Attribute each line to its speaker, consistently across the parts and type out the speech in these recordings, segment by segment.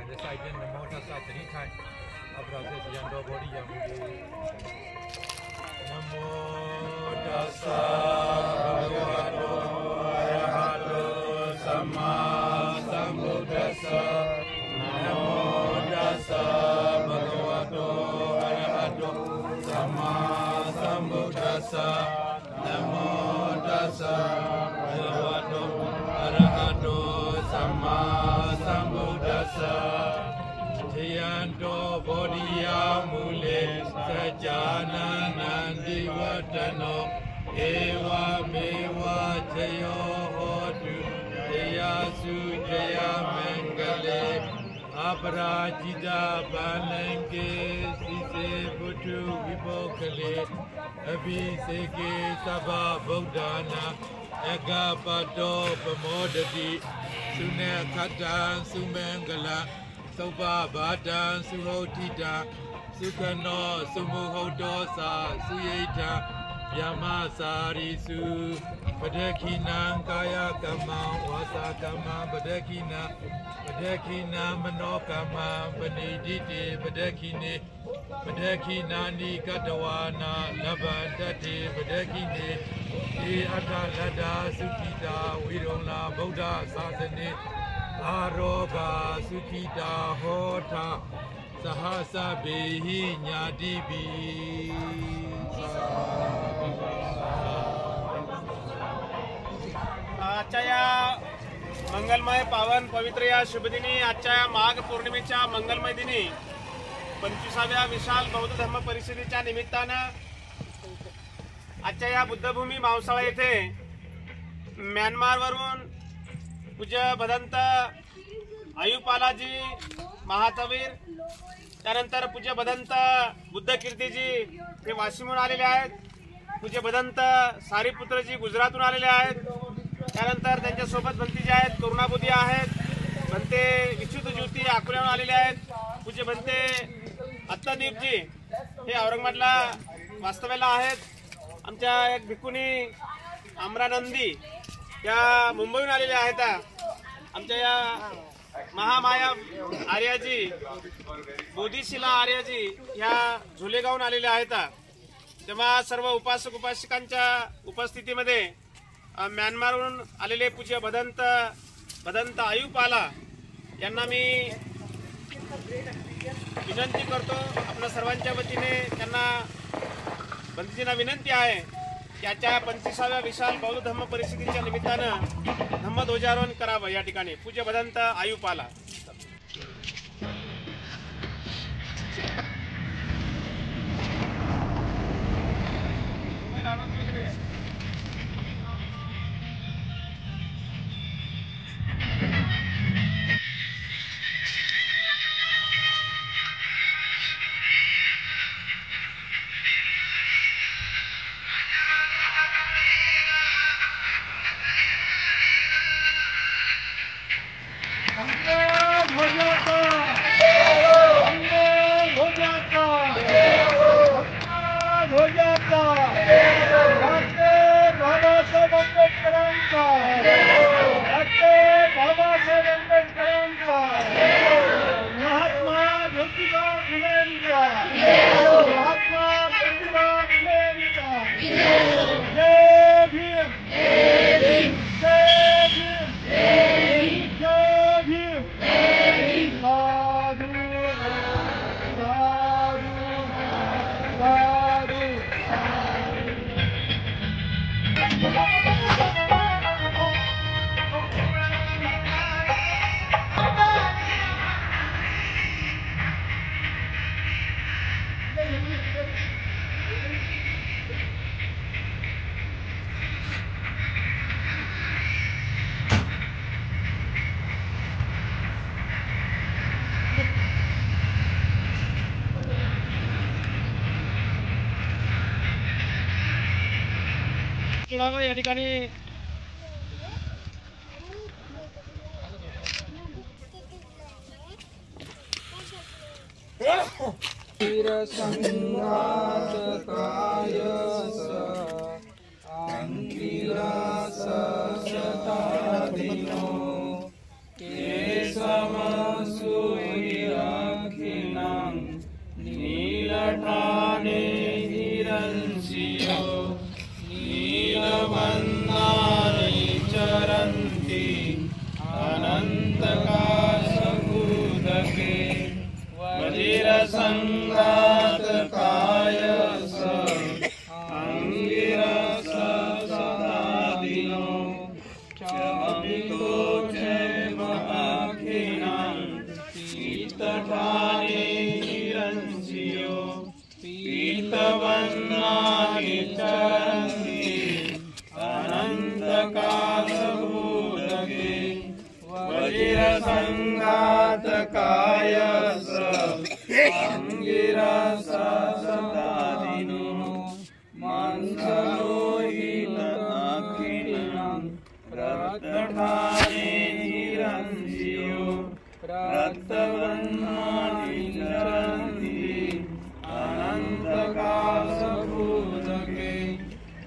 Speaker 1: recite in the Namo Tassa 3 times. After this, Yando Bodhi Yamudi. Namo Tassa Bhagavato Arahato Samma Sambuddhassa. Namo Tassa Bhagavato Arahato Samma Sambuddhassa. Namo Tassa Bhagavato Arahato Samma Sambuddhassa. Jayanto Bodhiya Mule Sajjananandi Vatano Eva Meva Jayo Hotu Jayasu Jaya Mangale Aparajita Balanke Sise Putu Vipokale Abhiseke Sabha Bodhana Agapato Pamodati Sunakatan Sumangala Soba Batan Suhotita Sukano Sumuhodosa Suyeta Yamasari Su Padekina Kaya Kama Wasa Kama Padekina Manokama Baniditi Padekine Padekina Ni Katawana Labandati Padekine E Atalada Sukita Wirona Boda Sasane Aroga Sukita Hota Sahasa Behi Nyadibi
Speaker 2: आजच्या या मंगलमय पावन पवित्र या शुभदिनी आजच्या या माघ पौर्णिमेच्या मंगलमय दिनी 25व्या विशाल बौद्ध धर्म परिषदेच्या निमित्तानं आजच्या या बुद्धभूमी मावसाळा येथे म्यानमारवरून पूज्य भदंत आयुपालाजी महातवीर त्यानंतर पूज्य भदंत बुद्धकीर्तीजी हे वाशिमहून आलेले आहेत. पूज्य भदंत सारीपुत्रजी गुजरातहून आलेले आहेत. त्यानंतर त्यांच्या सोबत भंते जे आहेत करुणाबुद्धी आहेत. भंते विच्युत ज्योती अकोल्याहून आलेले आहेत. पूज्य भंते अत्तादीपजी हे औरंगाबादला वास्तव्याला आहेत. आमच्या एक भिक्खुनी आमरानंदी या मुंबईहून आलेल्या आहेत. आमच्या या महामाया आर्याजी बोधिशिला आर्याजी या झुलेगावहून आलेल्या आहेत. तेव्हा सर्व उपासक उपासिकांच्या उपस्थितीमध्ये म्यानमारवरून आलेले पूज्य भदंत आयुपाला यांना मी विनंती करतो. आपल्या सर्वांच्या वतीने त्यांना भंतेजींना विनंती आहे की आजच्या 25व्या विशाल बौद्ध धर्म परिषदेच्या निमित्तानं धम्मध्वजारोहण करावं या ठिकाणी पूज्य भदंत आयुपाला. या ठिकाणी
Speaker 3: संघातकाय अंकिरसशताधिनो केशमसूय संगात काय अंगिरस सदादिनो चमितो चैव अखिलं पीतठाने हिरण्यो पीतवन्नानि चरन्ति अनन्तकालभूतके वज्रसंघात काय अंगिरस सदादिनो मंसलोहितनाखिलं रक्तठाने हिरण्यो रक्तवर्णानि चरन्ति अनन्तकालभूतके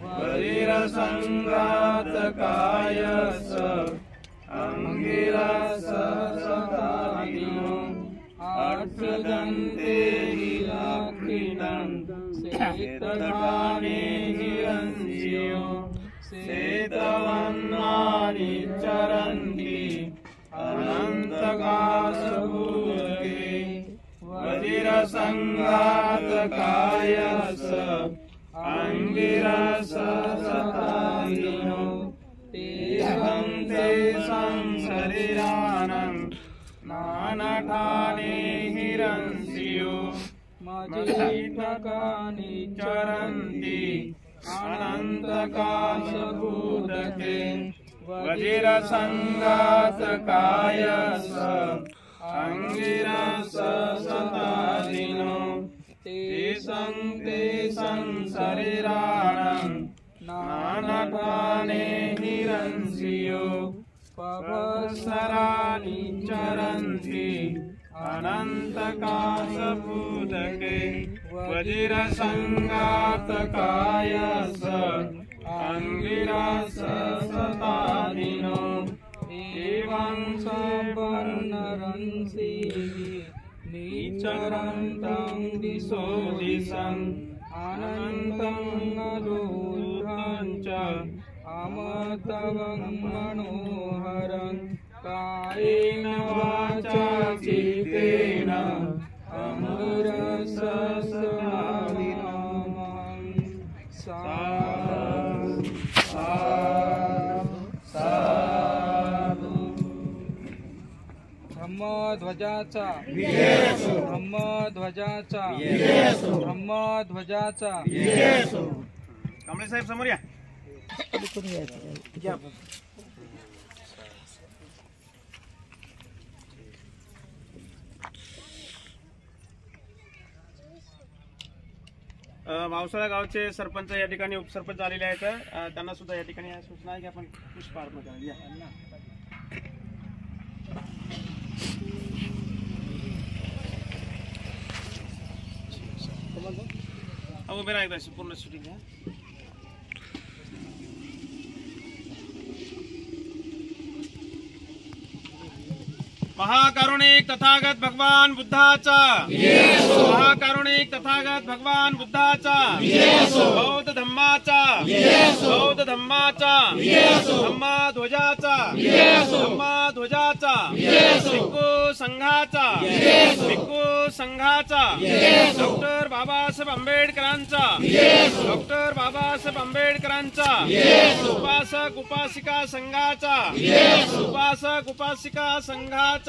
Speaker 3: वज्रसंघात काय अंगिरस सदादिनो अर्थदन्ते हिरण्यं श्वेतठाने हिरण्यो श्वेतवर्णानि चरन्ति अनन्तकालभूतके वज्रसंघात काय अंगिरस सदादिनो तेषं शरीरानं नानठाने हिरण्यो महीटकानि चरन्ति अनन्तकालभूतके वज्रसंघात काय अंगिरस सदादिनो तेषं शरीरानं नानठाने हिरण्यो पवत्सराणि चरन्ति अनन्तकालभूतके वज्रसंघात काय अंगिरस सदादिनो एवं सवर्णरंसि निचरन्तं दिशो दिशं अनन्तं अदूरं च अमृतवं मनोहरं कायेन वाचा चित्तेन अमृतसहस्रनामं साधु साधु ब्रह्मध्वजाचा ब्रह्मध्वजाचा ब्रह्मध्वजाचा
Speaker 2: कांबळे साहेब समोर या. मावसाळा गावचे सरपंच या ठिकाणी उपसरपंच आलेले आहेत. त्यांना सुद्धा या ठिकाणी सूचना आहे की आपण पुष्प अर्पण करूया. उभे राहा एकदा पूर्ण शूटिंग घ्या. महाकारुणिक तथागत भगवान बुद्धाचा महाकारुणिक तथागत भगवान बुद्धाचा बौद्ध धम्माचा बौद्ध धम्माचा धम्मध्वजाचा धम्मध्वजाचा भिक्खू संघाचा भिक्खू संघाचा डॉक्टर बाबासाहेब आंबेडकरांचा डॉक्टर बाबासाहेब आंबेडकरांचा उपासक उपासिका संघाचा उपासक उपासिका संघाचा